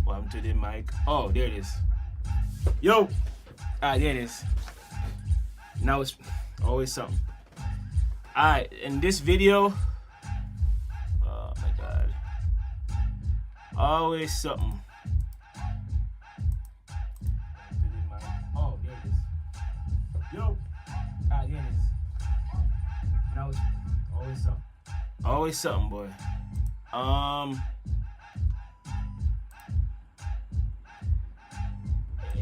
Welcome to the mic. Oh, there it is. Yo! There it is. Now it's always something. Alright, in this video, oh my god. Always something. Oh, there it is. Yo! There it is. Now it's always something. Always something, boy.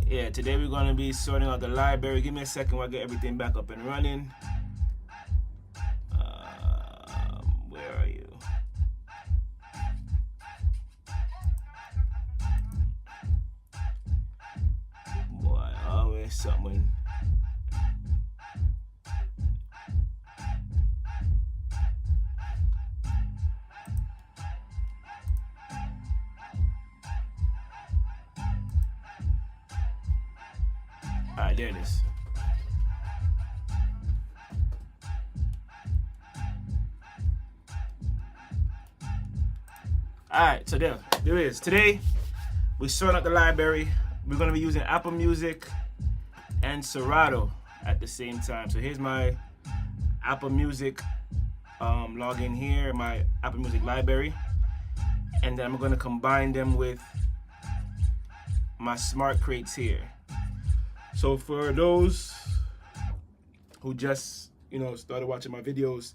Yeah, today we're gonna be sorting out the library. Give me a second while I get everything back up and running. Where are you? Boy, always something. Alright, there it is. Alright, so there it is. Today, we're sorting out the library. We're going to be using Apple Music and Serato at the same time. So here's my Apple Music login here, my Apple Music library. And then I'm going to combine them with my smart crates here. So for those who just, started watching my videos,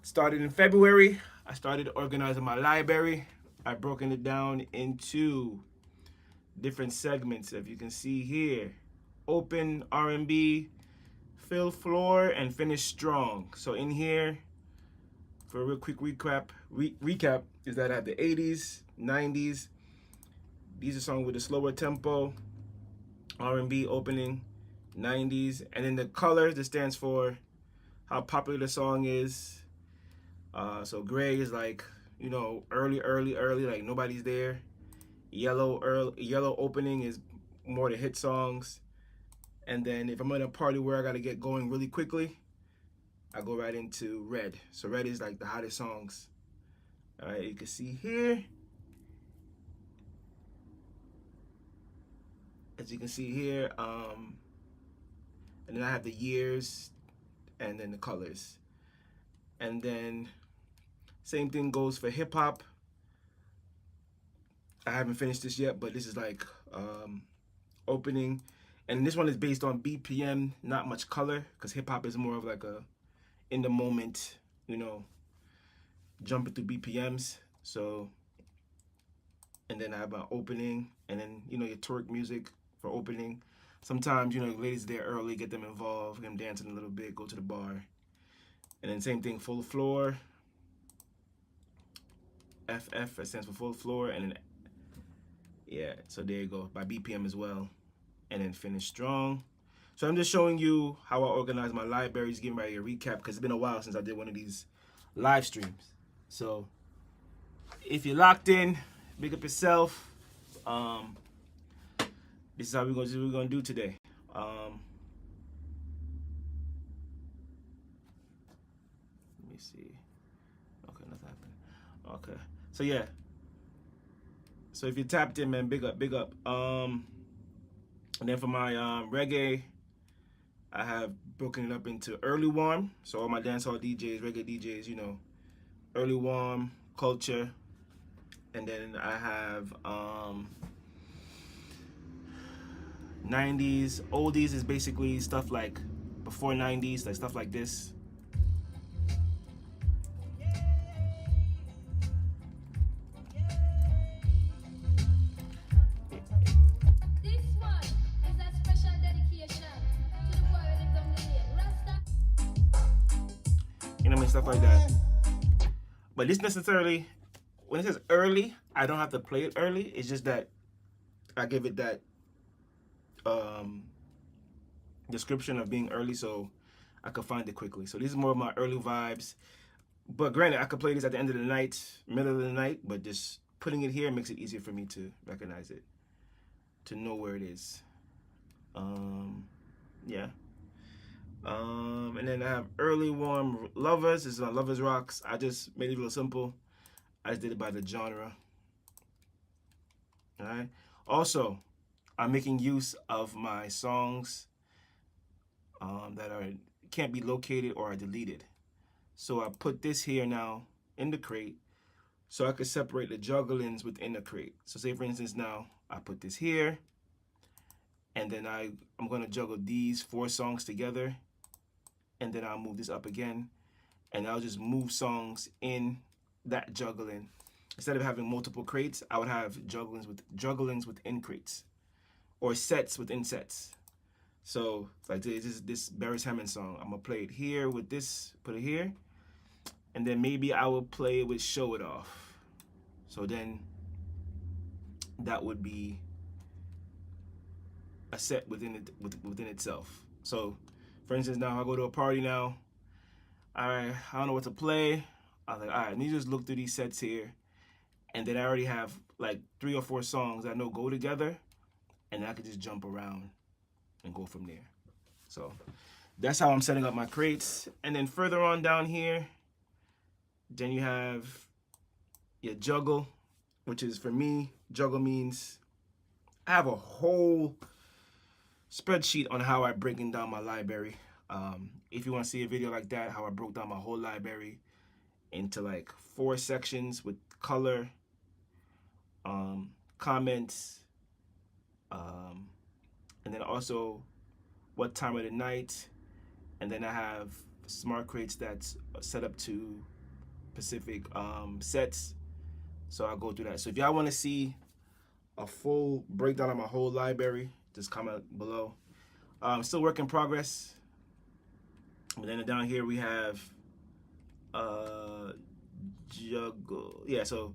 started in February, I started organizing my library. I've broken it down into different segments. If you can see here, open R&B, fill floor, and finish strong. So in here, for a real quick recap is that I have the 80s, 90s. These are songs with a slower tempo. R&B opening, 90s, and then the colors that stands for how popular the song is. So gray is like, early, like nobody's there. Yellow opening is more the hit songs. And then if I'm in a party where I gotta get going really quickly, I go right into red. So red is like the hottest songs. All right, you can see here. As you can see here, and then I have the years and then the colors. And then same thing goes for hip hop. I haven't finished this yet, but this is like opening. And this one is based on BPM, not much color, because hip hop is more of like a in the moment, jumping through BPMs. So, and then I have my opening, and then your twerk music for opening. Sometimes, ladies there early, get them involved, get them dancing a little bit, go to the bar. And then same thing, full floor. FF, it stands for full floor. And then, yeah, so there you go, by BPM as well. And then finish strong. So I'm just showing you how I organize my libraries, giving everybody a recap, because it's been a while since I did one of these live streams. So if you're locked in, big up yourself. This is how we're gonna do today. Let me see. Okay, nothing happened. Okay, so yeah. So if you tapped in, man, big up. And then for my reggae, I have broken it up into early warm. So all my dancehall DJs, reggae DJs, early warm, culture. And then I have 90s. Oldies is basically stuff like before 90s, like stuff like this. This one is a special dedication to the boy who lived on the lane. Rasta. Stuff like that. But this necessarily, when it says early, I don't have to play it early. It's just that I give it that description of being early so I could find it quickly. So these are more of my early vibes. But granted, I could play this at the end of the night, middle of the night, but just putting it here makes it easier for me to recognize it, to know where it is. Yeah. And then I have early warm lovers. This is on Lovers Rocks. I just made it real simple. I just did it by the genre. All right. Also, I'm making use of my songs that can't be located or are deleted. So I put this here now in the crate so I could separate the jugglings within the crate. So say for instance now I put this here, and then I'm gonna juggle these 4 songs together, and then I'll move this up again, and I'll just move songs in that juggling. Instead of having multiple crates, I would have jugglings within crates, or sets within sets. So like this Barris Hammond song, I'm gonna play it here with this, put it here, and then maybe I will play it with Show It Off. So then that would be a set within itself. So for instance, now I go to a party now, I don't know what to play. I was like, all right, let me just look through these sets here, and then I already have like 3 or 4 songs that I know go together, and I could just jump around and go from there. So that's how I'm setting up my crates. And then further on down here, then you have your juggle, which is, for me, juggle means I have a whole spreadsheet on how I'm breaking down my library. If you want to see a video like that, how I broke down my whole library into like 4 sections with color, comments, and then also what time of the night, and then I have smart crates that's set up to specific sets. So I'll go through that. So if y'all want to see a full breakdown of my whole library, just comment below. Still work in progress. But then down here we have juggle. Yeah, so,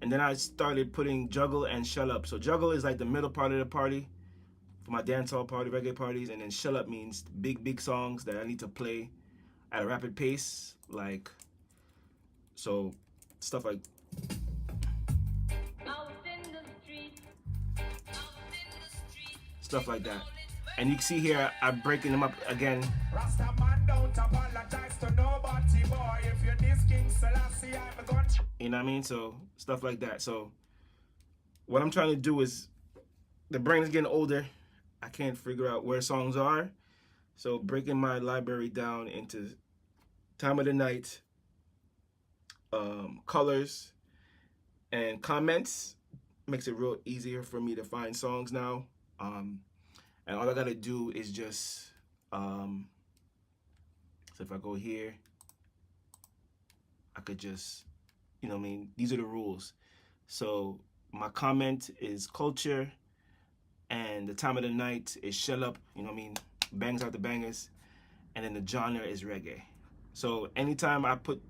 and then I started putting juggle and shell up. So juggle is like the middle part of the party for my dancehall party, reggae parties, and then shell up means big songs that I need to play at a rapid pace, like, so stuff like stuff like that. And you can see here I'm breaking them up again. You know what I mean? So stuff like that. So what I'm trying to do is, the brain is getting older. I can't figure out where songs are. So breaking my library down into time of the night, colors, and comments makes it real easier for me to find songs now. And all I gotta do is just, so if I go here, I could just, you know what I mean? These are the rules. So my comment is culture, and the time of the night is shell up, you know what I mean? Bangs out the bangers. And then the genre is reggae. So anytime I put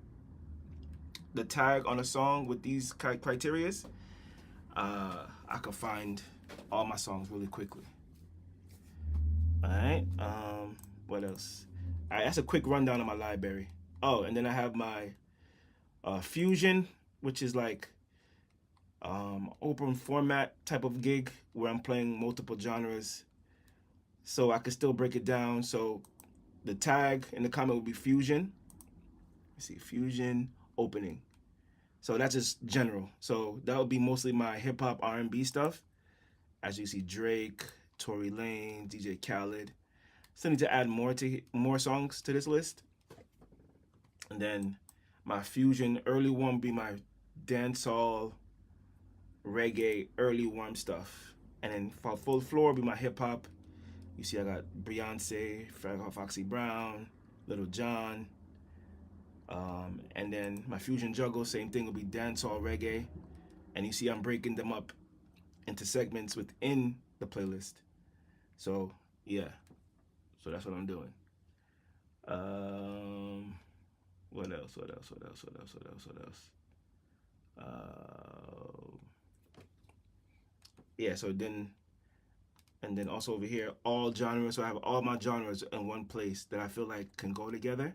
the tag on a song with these criterias, I can find all my songs really quickly. All right, what else? All right, that's a quick rundown of my library. Oh, and then I have my fusion, which is like open format type of gig where I'm playing multiple genres, so I can still break it down. So the tag in the comment would be fusion. Let's see, fusion opening. So that's just general. So that would be mostly my hip hop R&B stuff. As you see, Drake, Tory Lanez, DJ Khaled. Still need to add more songs to this list. And then my fusion early one would be my dancehall, reggae, early warm stuff. And then for full floor would be my hip hop. You see I got Beyonce, Foxy Brown, Little John. And then my fusion juggle, same thing, will be dancehall, reggae. And you see I'm breaking them up into segments within the playlist. So yeah, so that's what I'm doing. What else? Yeah, so then, and then also over here, all genres. So I have all my genres in one place that I feel like can go together.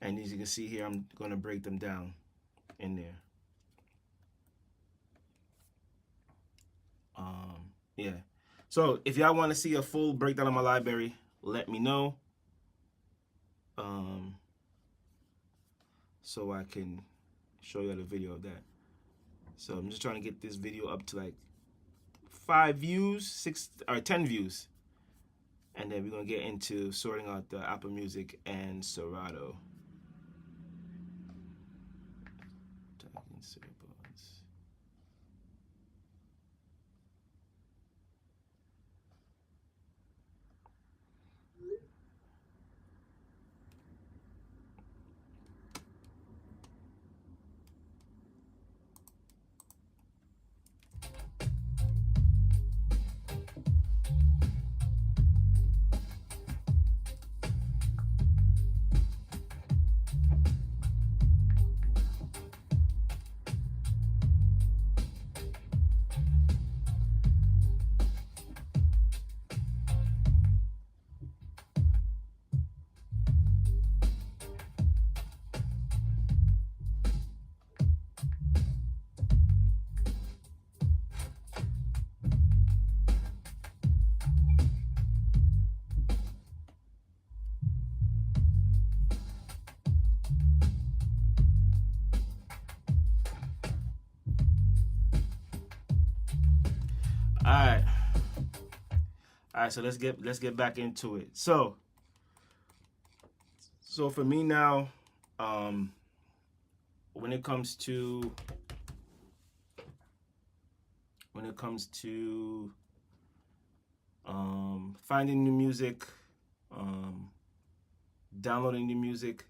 And as you can see here, I'm gonna break them down in there. Yeah. So if y'all want to see a full breakdown of my library, let me know. So I can show you the video of that. So I'm just trying to get this video up to like 5 views, 6 or 10 views. And then we're gonna get into sorting out the Apple Music and Serato. All right, so let's get back into it. So for me now, when it comes to finding new music, downloading new music,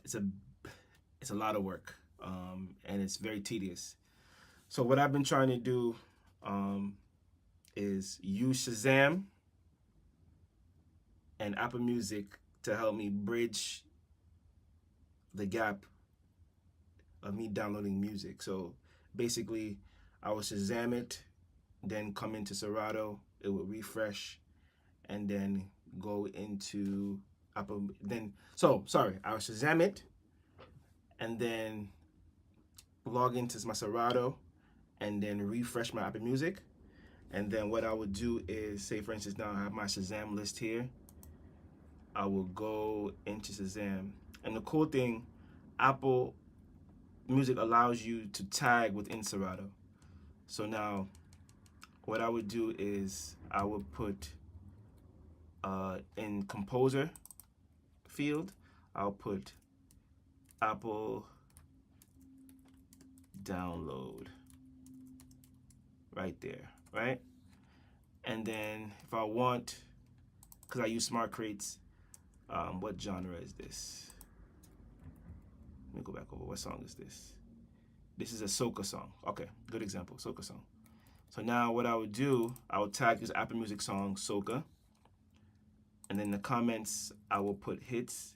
it's a lot of work, and it's very tedious. So what I've been trying to do is use Shazam and Apple Music to help me bridge the gap of me downloading music. So basically, I would Shazam it, then come into Serato, it would refresh, and then go into Apple. I would Shazam it, and then log into my Serato, and then refresh my Apple Music. And then what I would do is, say for instance, now I have my Shazam list here. I will go into Shazam. And the cool thing, Apple Music allows you to tag within Serato. So now what I would do is I would put in composer field, I'll put Apple download right there, right? And then if I want, because I use smart crates, what genre is this? Let me go back over. What song is this? This is a soca song. Okay, good example, soca song. So now what I would do, I would tag this Apple Music song, soca. And then in the comments, I will put hits,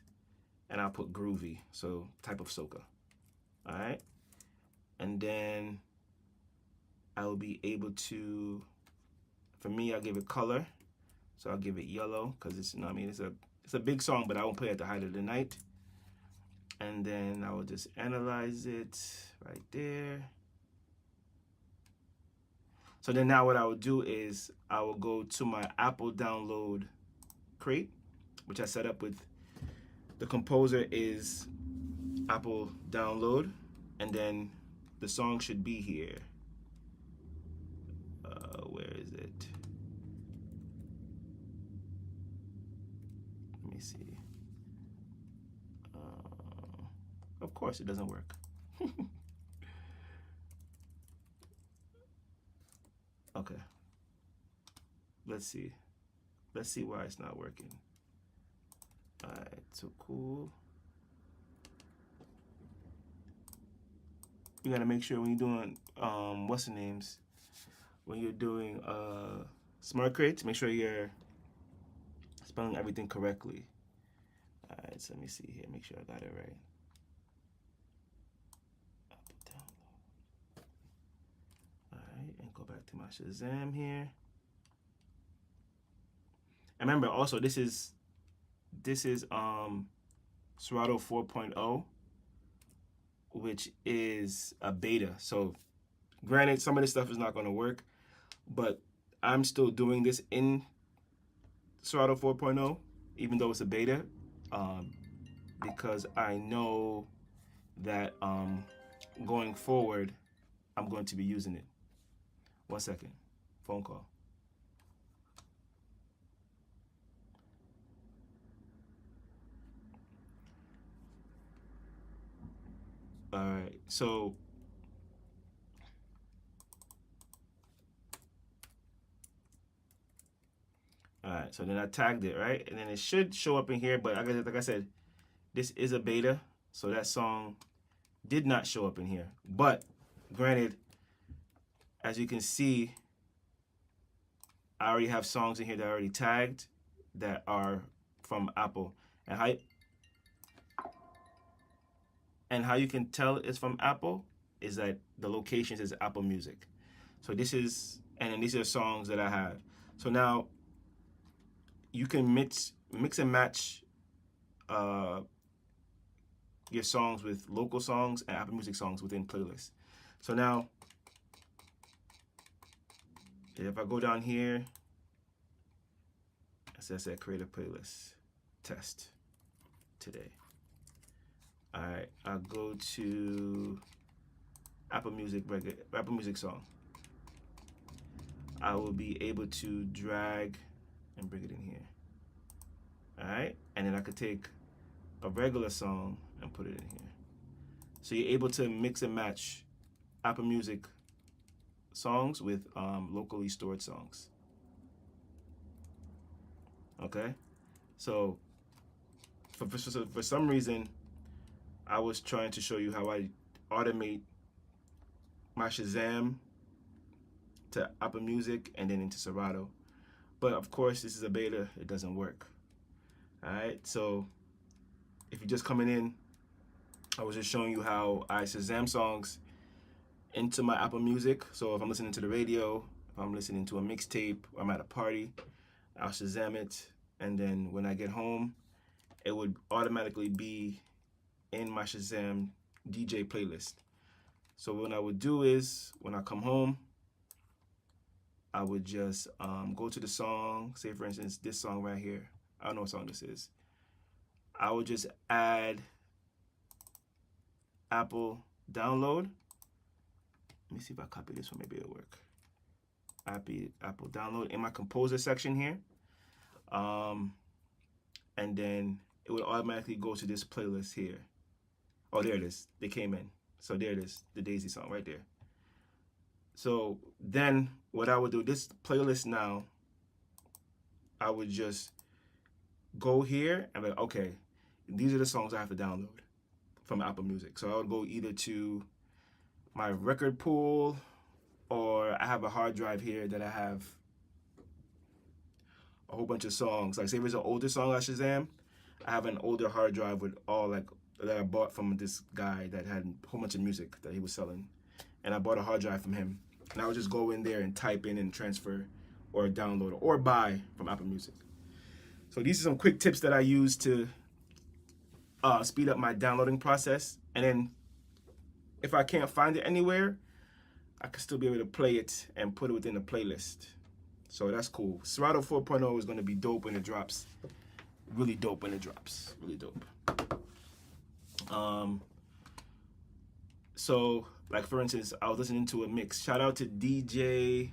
and I'll put groovy, so type of soca. All right? And then I will be able to, for me, I'll give it color. So I'll give it yellow, because it's, it's a big song, but I won't play it at the height of the night. And then I will just analyze it right there. So then now what I will do is I will go to my Apple download crate, which I set up with, the composer is Apple download, and then the song should be here. Where is it? Let me see. Of course it doesn't work. Okay. Let's see why it's not working. All right, so cool. You gotta make sure when you're doing what's the names, when you're doing smart crates, make sure you're spelling everything correctly. All right, so let me see here, make sure I got it right. All right, and go back to my Shazam here. And remember, also this is Serato 4.0, which is a beta. So granted, some of this stuff is not going to work, but I'm still doing this in Serato 4.0, even though it's a beta, because I know that going forward, I'm going to be using it. 1 second. Phone call. All right. So all right. So then I tagged it, right? And then it should show up in here, but like I said, this is a beta, so that song did not show up in here. But granted, as you can see, I already have songs in here that I already tagged that are from Apple. And how you can tell it's from Apple is that the location says Apple Music. So this is, and then these are songs that I have. So now you can mix and match your songs with local songs and Apple Music songs within playlists. So now, if I go down here, as I said, create a playlist, test today. All right, I'll go to Apple Music Reggae, Apple Music song. I will be able to drag and bring it in here. All right, and then I could take a regular song and put it in here. So you're able to mix and match Apple Music songs with locally stored songs. Okay, so for some reason, I was trying to show you how I automate my Shazam to Apple Music and then into Serato. But of course, this is a beta, it doesn't work. All right, so if you're just coming in, I was just showing you how I Shazam songs into my Apple Music. So if I'm listening to the radio, if I'm listening to a mixtape, or I'm at a party, I'll Shazam it, and then when I get home, it would automatically be in my Shazam DJ playlist. So what I would do is, when I come home, I would just go to the song, say for instance, this song right here. I don't know what song this is. I would just add Apple download. Let me see if I copy this one, maybe it'll work. Apple download in my composer section here. And then it would automatically go to this playlist here. Oh, there it is. They came in. So there it is, the Daisy song right there. So then what I would do, this playlist now, I would just go here and be like, okay, these are the songs I have to download from Apple Music. So I would go either to my record pool, or I have a hard drive here that I have a whole bunch of songs. Like say if it's an older song I Shazam, I have an older hard drive with all like that I bought from this guy that had a whole bunch of music that he was selling. And I bought a hard drive from him. And I would just go in there and type in and transfer or download or buy from Apple Music. So these are some quick tips that I use to speed up my downloading process. And then if I can't find it anywhere, I can still be able to play it and put it within a playlist. So that's cool. Serato 4.0 is going to be dope when it drops. Really dope when it drops. Really dope. So, like for instance, I was listening to a mix. Shout out to DJ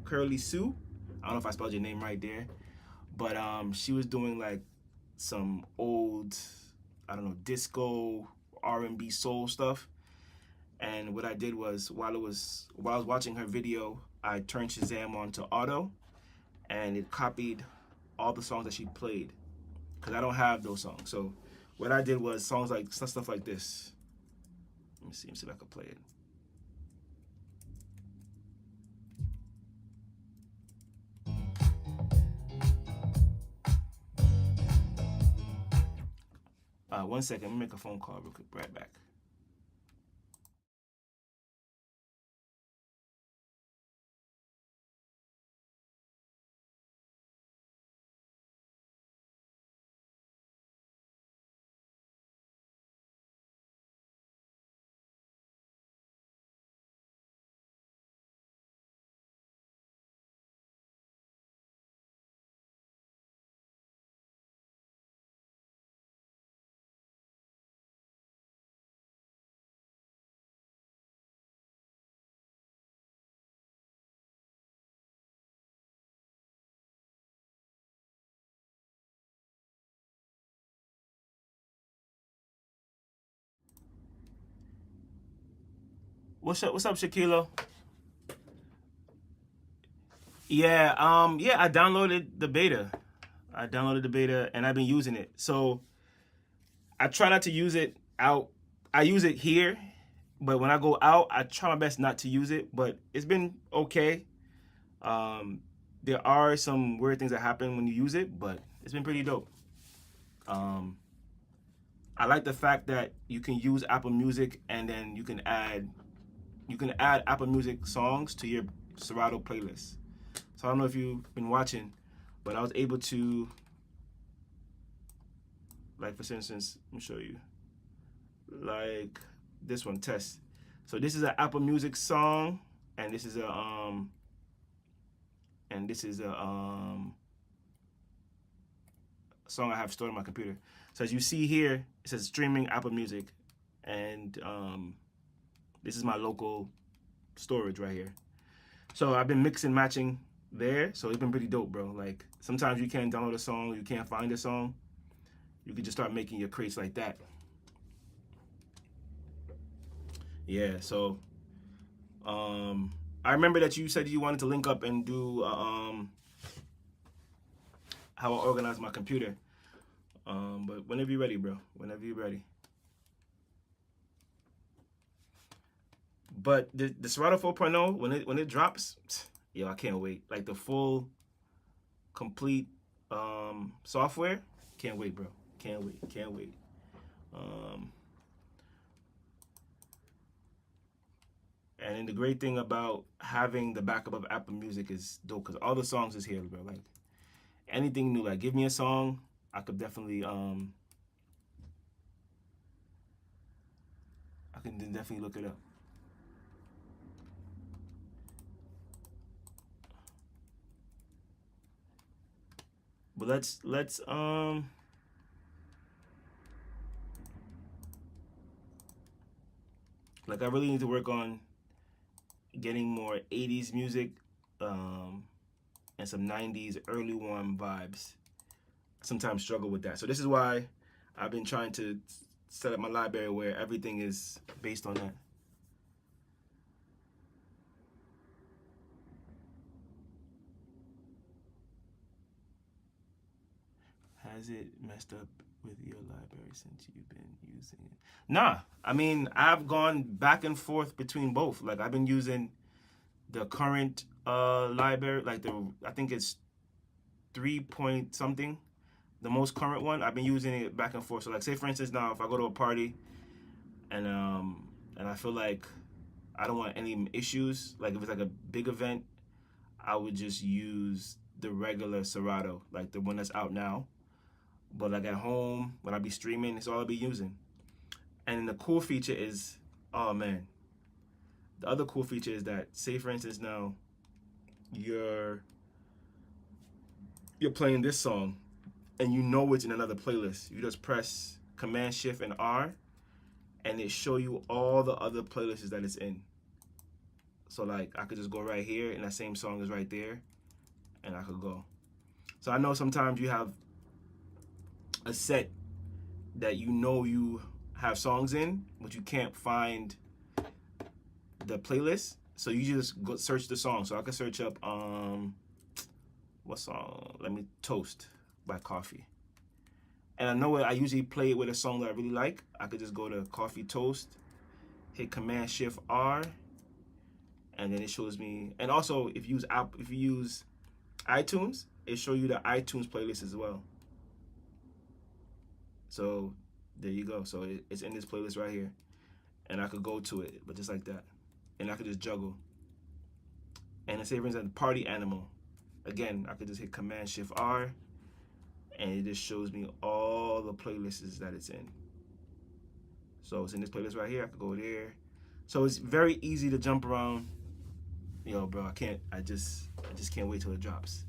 Curly Sue. I don't know if I spelled your name right there, but she was doing like some old, I don't know, disco, R&B, soul stuff. And what I did was while I was watching her video, I turned Shazam on to auto, and it copied all the songs that she played, because I don't have those songs. So what I did was songs like stuff like this. Let me see if I can play it. One second, let me make a phone call real quick. Right back. What's up, Shaquilo? Yeah, yeah, I downloaded the beta. And I've been using it. So I try not to use it out. I use it here, but when I go out, I try my best not to use it. But it's been okay. There are some weird things that happen when you use it, but it's been pretty dope. I like the fact that you can use Apple Music and then you can add Apple Music songs to your Serato playlist. So I don't know if you've been watching, but I was able to, like for instance, let me show you, like this one, Test. So this is an Apple Music song, and this is a song I have stored on my computer. So as you see here, it says streaming Apple Music, and this is my local storage right here. So I've been mixing, matching there, so it's been pretty dope, bro. Like sometimes you can't download a song, you can't find a song, you can just start making your crates like that. Yeah, so I remember that you said you wanted to link up and do how I organize my computer. But whenever you're ready, bro. Whenever you're ready. But the Serato 4.0, when it drops, yo, I can't wait. Like the full, complete software, can't wait, bro. Can't wait. And then the great thing about having the backup of Apple Music is dope, because all the songs is here, bro. Like anything new, like give me a song, I could definitely look it up. But let's like I really need to work on getting more 80s music and some 90s early warm vibes. Sometimes struggle with that. So this is why I've been trying to set up my library where everything is based on that. Has it messed up with your library since you've been using it? Nah, I mean, I've gone back and forth between both. Like I've been using the current library, like I think it's 3 point something, the most current one. I've been using it back and forth. So like say for instance now, if I go to a party and I feel like I don't want any issues, like if it's like a big event, I would just use the regular Serato, like the one that's out now. But like at home, when I be streaming, it's all I'll be using. And the cool feature is, oh man, the other cool feature is that, say for instance now, you're playing this song, and you know it's in another playlist. You just press Command Shift and R, and it show you all the other playlists that it's in. So like I could just go right here, and that same song is right there, and I could go. So I know sometimes you have a set that you know you have songs in, but you can't find the playlist, so you just go search the song. So I can search up what song? Let me Toast by Coffee. And I know I usually play it with a song that I really like. I could just go to Coffee Toast, hit Command Shift R, and then it shows me. And also, if you use iTunes, it shows you the iTunes playlist as well. So there you go. So it's in this playlist right here, and I could go to it, but just like that, and I could just juggle. And say for instance, Party Animal. Again, I could just hit Command Shift R, and it just shows me all the playlists that it's in. So it's in this playlist right here. I could go there. So it's very easy to jump around. Yo, bro, I just can't wait till it drops.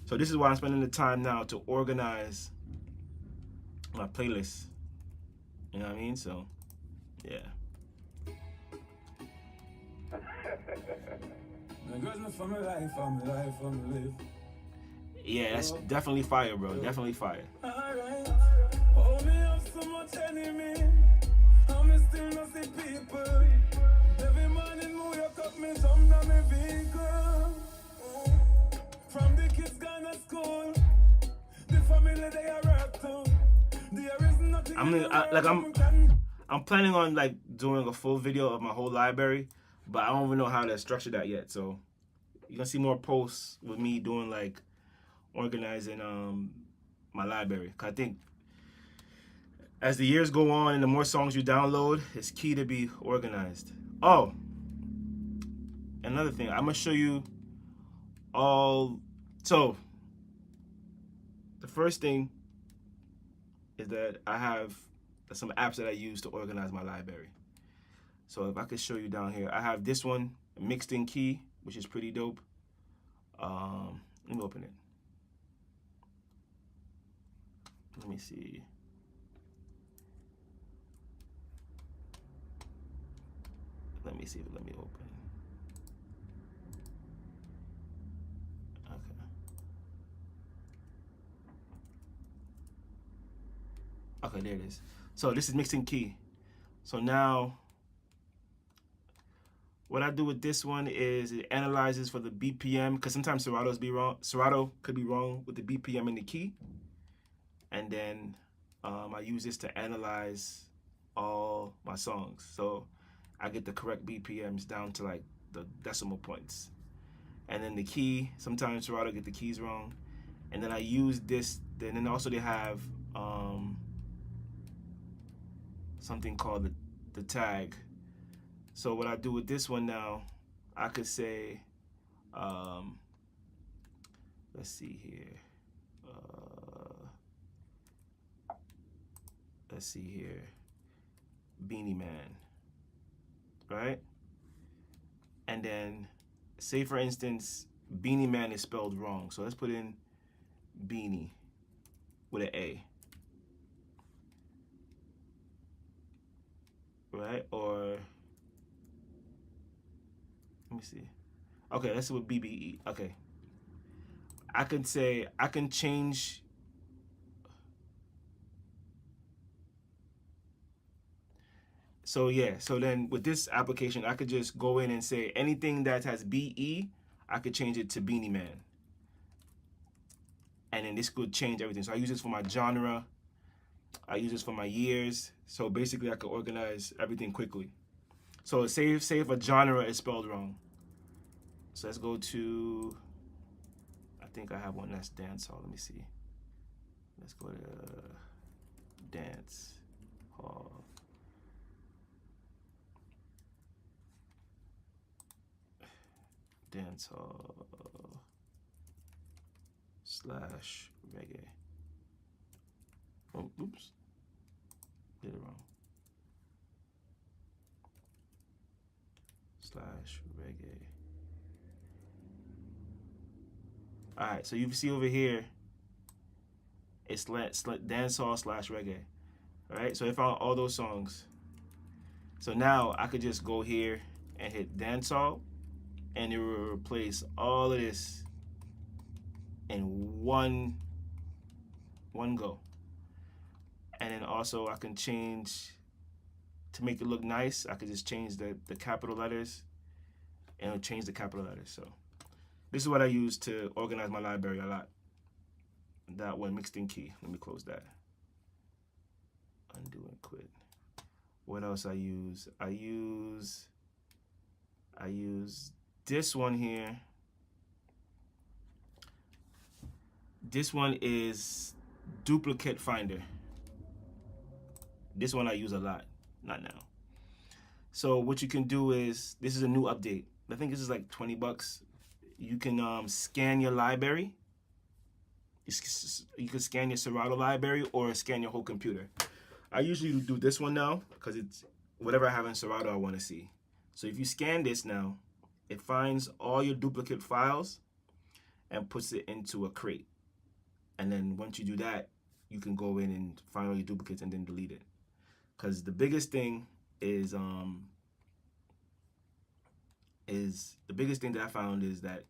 So this is why I'm spending the time now to organize my playlist. You know what I mean? So, yeah. Yeah, that's definitely fire, bro. Definitely fire. Alright. Oh, me have so much enemy. I'm still not see people. Every I'm planning on like doing a full video of my whole library, but I don't even know how to structure that yet. So you're gonna see more posts with me doing like organizing my library. 'Cause I think as the years go on and the more songs you download, it's key to be organized. Oh, another thing, I'm gonna show you all. So the first thing is that I have some apps that I use to organize my library. So if I could show you down here, I have this one, Mixed in Key, which is pretty dope. Let me open it. Let me see. Let me see if it let me open. Okay, there it is. So this is Mixed in Key. So now, what I do with this one is it analyzes for the BPM, because sometimes Serato could be wrong with the BPM in the key. And then I use this to analyze all my songs. So I get the correct BPMs down to like the decimal points. And then the key, sometimes Serato get the keys wrong. And then I use this, then also they have something called the tag. So what I do with this one now, I could say, let's see here. Let's see here. Beanie Man, right? And then, say for instance, Beanie Man is spelled wrong. So let's put in Beanie with an A. Right? Or, let me see. Okay, let's see what BBE. Okay. I can change. So yeah, so then with this application, I could just go in and say anything that has BE, I could change it to Beanie Man. And then this could change everything. So I use this for my genre. I use this for my years. So basically I could organize everything quickly. So say if a genre is spelled wrong. So let's go to, I think I have one that's Dancehall. Let me see. Let's go to Dancehall. Dancehall / reggae. Oh, oops. Did it wrong. / reggae. Alright, so you see over here, it's dancehall / reggae. Alright, so I found all those songs. So now I could just go here and hit dancehall, and it will replace all of this in one go. And then also I can change, to make it look nice, I could just change the capital letters, and it'll change the capital letters. So this is what I use to organize my library a lot. That one, Mixed in Key. Let me close that. Undo and quit. What else I use? I use this one here. This one is Duplicate Finder. This one I use a lot, not now. So what you can do is, this is a new update. I think this is like $20. You can scan your library. You can scan your Serato library or scan your whole computer. I usually do this one now because it's whatever I have in Serato I want to see. So if you scan this now, it finds all your duplicate files and puts it into a crate. And then once you do that, you can go in and find all your duplicates and then delete it. Because the biggest thing is the biggest thing that I found is that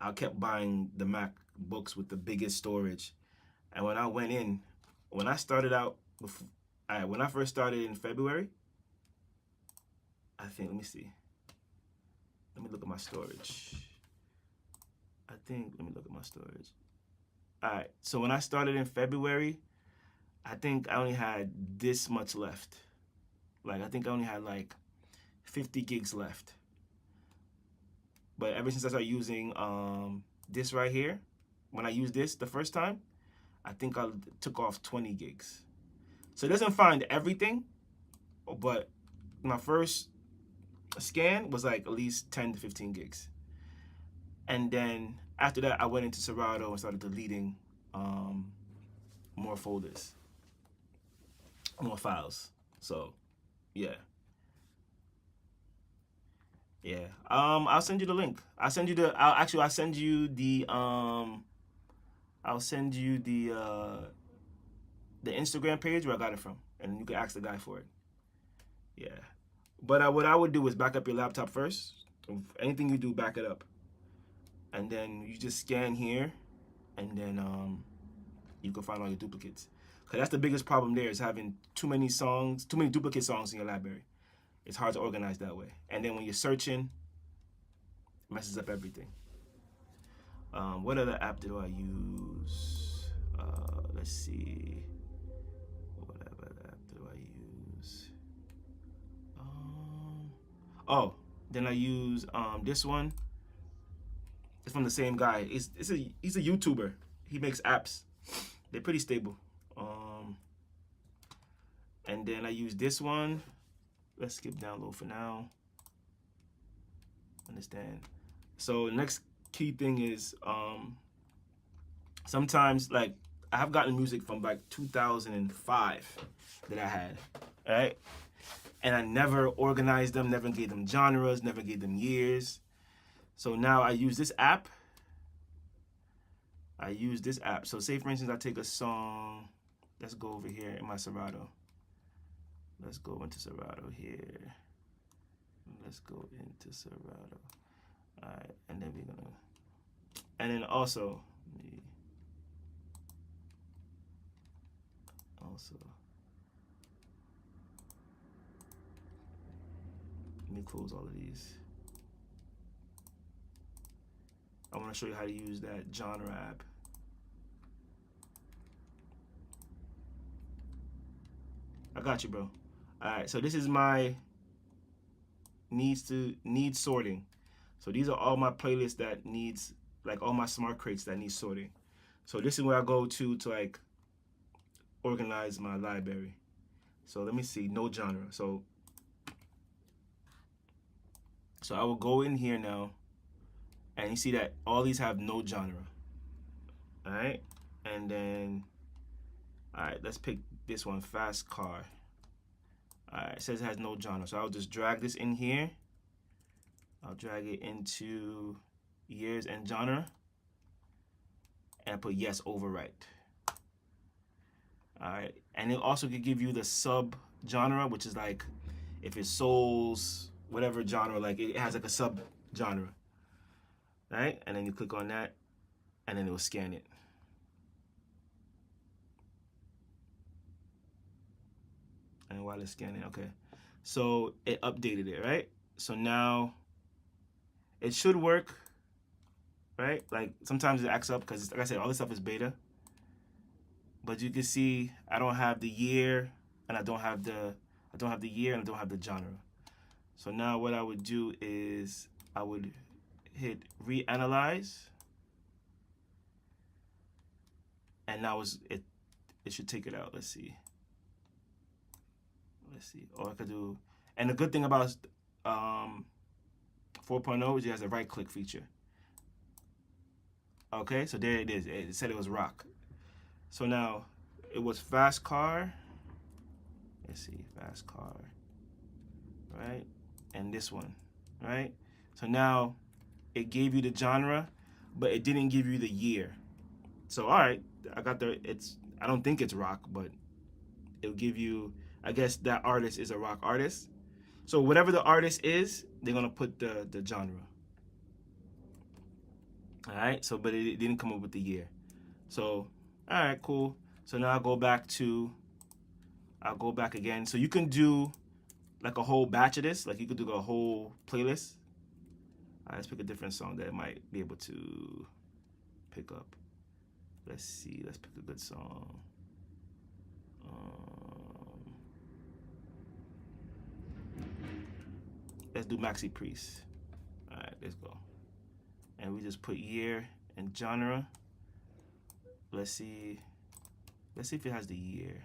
I kept buying the MacBooks with the biggest storage. And when I went in, when I started out, when I first started in February, I think, let me see. Let me look at my storage. Let me look at my storage. All right, so when I started in February, I think I only had this much left. Like, I think I only had like 50 gigs left. But ever since I started using this right here, when I used this the first time, I think I took off 20 gigs. So it doesn't find everything, but my first scan was like at least 10 to 15 gigs. And then after that, I went into Serato and started deleting more folders, more files. So, yeah. Yeah. I'll send you the link. I'll send you the I'll send you the the Instagram page where I got it from, and you can ask the guy for it. Yeah. But what I would do is back up your laptop first. Anything you do, back it up. And then you just scan here, and then you can find all your duplicates. Because that's the biggest problem there, is having too many duplicate songs in your library. It's hard to organize that way. And then when you're searching, it messes up everything. What other app did I use? Let's see. What other app did I use? Oh, then I use this one. It's from the same guy. He's a YouTuber. He makes apps. They're pretty stable. And then I use this one. Let's skip download for now. Understand. So next key thing is sometimes, like, I have gotten music from like 2005 that I had, right? And I never organized them, never gave them genres, never gave them years. So now I use this app. So say, for instance, I take a song. Let's go over here in my Serato. Let's go into Serato here. Let's go into Serato. All right, and then we're gonna, and then also, let me close all of these. I want to show you how to use that genre app. I got you, bro. All right, so this is my need sorting. So these are all my playlists that needs, like all my smart crates that need sorting. So this is where I go to like organize my library. So let me see, no genre. So I will go in here now, and you see that all these have no genre. All right, and then, all right, let's pick this one, fast car. All right, it says it has no genre, so I'll just drag this in here. I'll drag it into years and genre, and put yes, overwrite. All right, and it also could give you the sub genre, which is like if it's souls, whatever genre, like it has like a sub genre. All right, and then you click on that, and then it will scan it. And while it's scanning, okay, so it updated it, right? So now it should work, right? Like sometimes it acts up because, like I said, all this stuff is beta. But you can see I don't have the year, and I don't have the year, and I don't have the genre. So now what I would do is I would hit reanalyze, and now it should take it out. Let's see. Or I could do, and the good thing about 4.0 is it has a right click feature. Okay, so there it is. It said it was rock. So now it was fast car. Let's see, fast car, right? And this one, right? So now it gave you the genre, but it didn't give you the year. So all right, I got I don't think it's rock, but it'll give you, I guess that artist is a rock artist. So whatever the artist is, they're gonna put the genre. All right, so but it didn't come up with the year. So all right, cool. So now I'll go back again. So you can do like a whole batch of this. Like you could do a whole playlist. All right, let's pick a different song that it might be able to pick up. Let's see, let's pick a good song. Let's do Maxi Priest. All right, let's go. And we just put year and genre. Let's see if it has the year.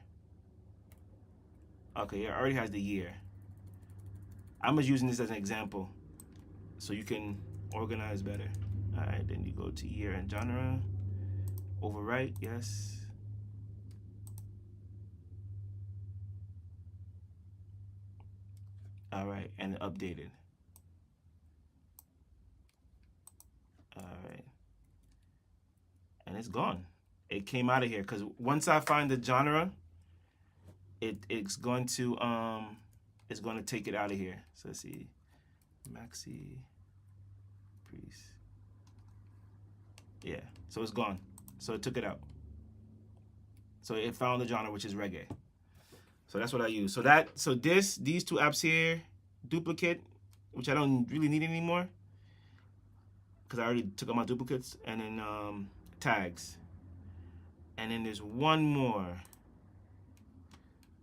Okay, it already has the year. I'm just using this as an example so you can organize better. All right, then you go to year and genre. Overwrite, yes. All right, and updated. All right. And it's gone. It came out of here because once I find the genre, it's going to take it out of here. So let's see, Maxi Priest. Yeah, so it's gone. So it took it out. So it found the genre, which is reggae. So that's what I use. So these two apps here, duplicate, which I don't really need anymore because I already took out my duplicates, and then tags. And then there's one more.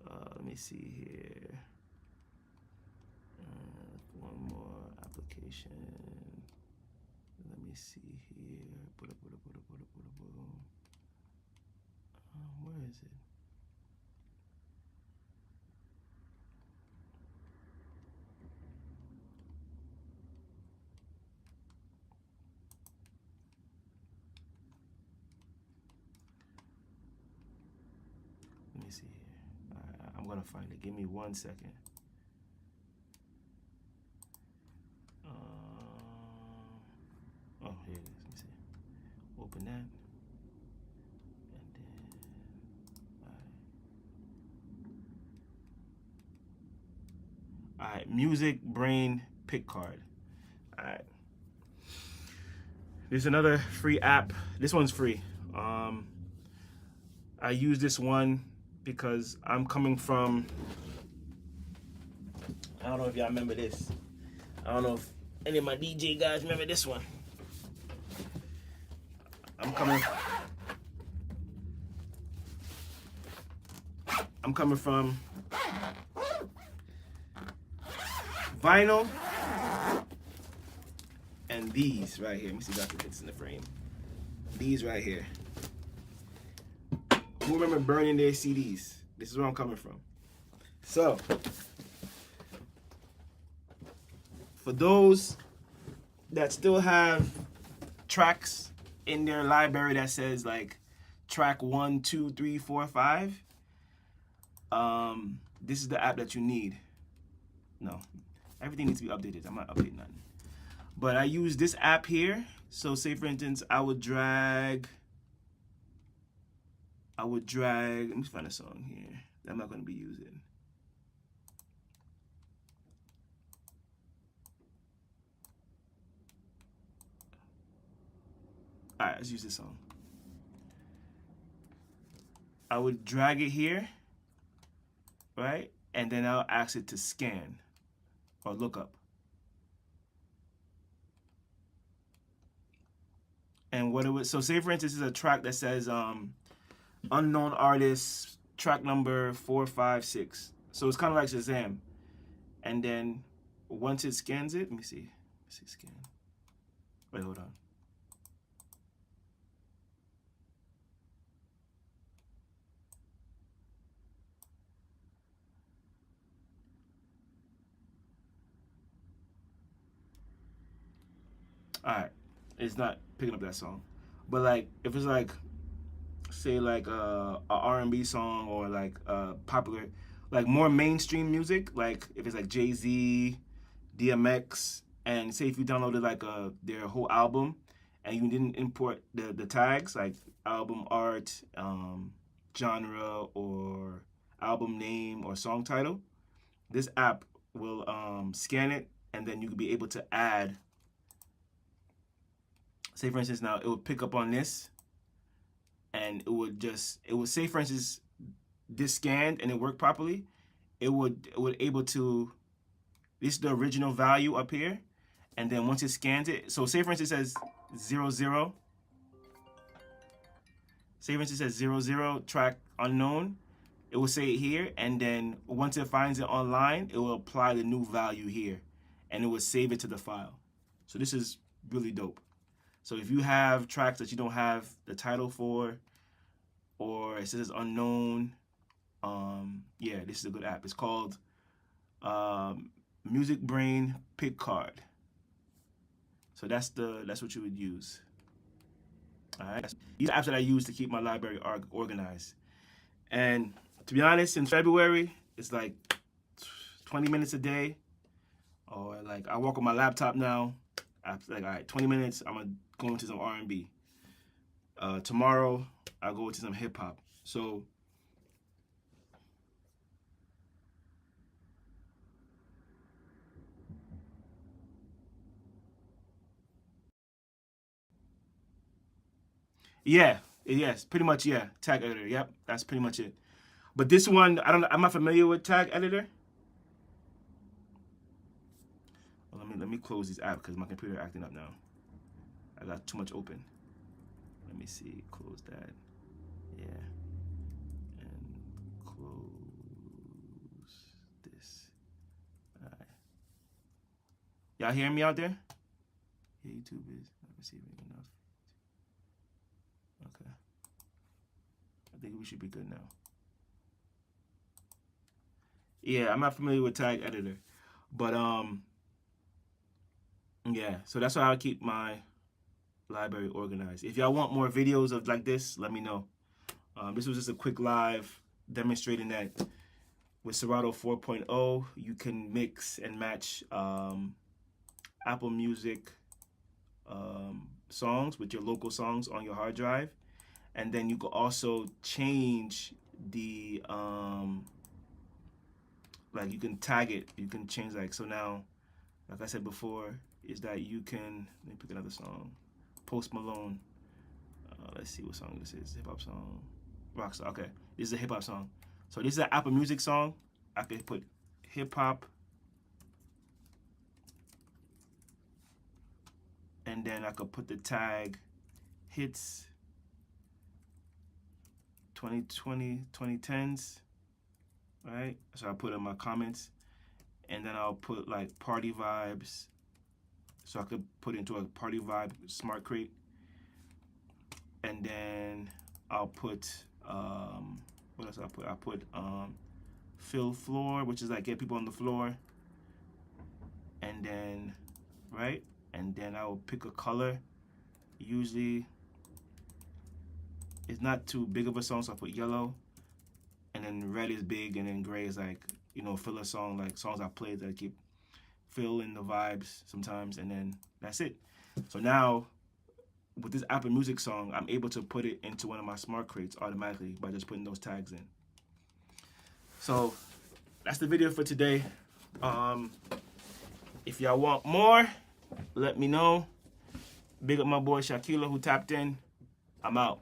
Let me see here. One more application. Let me see here. Where is it? Let me see here. I'm gonna find it. Give me 1 second. Oh, here it is. Let me see. Open that. And then, all right, Music Brain Pick Card. All right. There's another free app. This one's free. I use this one because I'm coming from, I don't know if y'all remember this. I don't know if any of my DJ guys remember this one. I'm coming from vinyl and these right here. Let me see if I can get this in the frame. These right here. Who remember burning their CDs? This is where I'm coming from. So, for those that still have tracks in their library that says like track 1, 2, 3, 4, 5, this is the app that you need. No, everything needs to be updated. I'm not updating nothing. But I use this app here. So say for instance, I would drag, let me find a song here that I'm not going to be using. All right, let's use this song. I would drag it here, right? And then I'll ask it to scan or look up. And what it would, so say for instance, is a track that says unknown artist, track number 456. So it's kind of like Shazam. And then once it scans it, let me see scan. Wait, hold on. All right, it's not picking up that song, but like if it's like, say like a R&B song or like popular, like more mainstream music, like if it's like Jay-Z, DMX, and say if you downloaded like their whole album and you didn't import the tags like album art, genre, or album name or song title, this app will scan it, and then you could be able to add. Say for instance, now it would pick up on this, and it would say for instance, this scanned and it worked properly. It would able to, this is the original value up here, and then once it scans it, so say for instance it says 00. Say for instance it says 00 track unknown. it will say it here, and then once it finds it online, it will apply the new value here, and it will save it to the file. So this is really dope. So if you have tracks that you don't have the title for, or it says unknown, yeah, this is a good app. It's called Music Brain Pick Card. So that's what you would use. All right, these are apps that I use to keep my library organized. And to be honest, in February, it's like 20 minutes a day, or like I walk on my laptop now. I'm like, all right, 20 minutes, I'm gonna go into some R&B. Tomorrow, I'll go into some hip hop. So yeah, yes, pretty much, yeah. Tag editor, yep, that's pretty much it. But this one, I'm not familiar with tag editor. Well, let me close this app because my computer acting up now. I got too much open. Let me see, close that. Yeah. And close this. All right. Y'all hearing me out there? Yeah, YouTube is not receiving enough. Okay. I think we should be good now. Yeah, I'm not familiar with tag editor, but yeah. So that's how I keep my library organized. If y'all want more videos of like this, let me know. This was just a quick live demonstrating that with Serato 4.0, you can mix and match Apple Music songs with your local songs on your hard drive, and then you can also change the like you can tag it. You can change, like, so now, like I said before, is that you can, let me pick another song. Post Malone. Let's see what song this is. Hip hop song. Rockstar. Okay, this is a hip hop song. So this is an Apple Music song. I could put hip hop, and then I could put the tag hits 2020, 2010s. Right? So I put in my comments, and then I'll put like party vibes. So I could put into a party vibe smart crate, and then I'll put what else? I'll put fill floor, which is like get people on the floor, and then right, and then I will pick a color. Usually, it's not too big of a song, so I put yellow, and then red is big, and then gray is like, you know, filler song, like songs I played that keep fill in the vibes sometimes, and then that's it. So now with this Apple Music song, I'm able to put it into one of my smart crates automatically by just putting those tags in. So that's the video for today. If y'all want more, let me know. Big up my boy Shakila who tapped in. I'm out.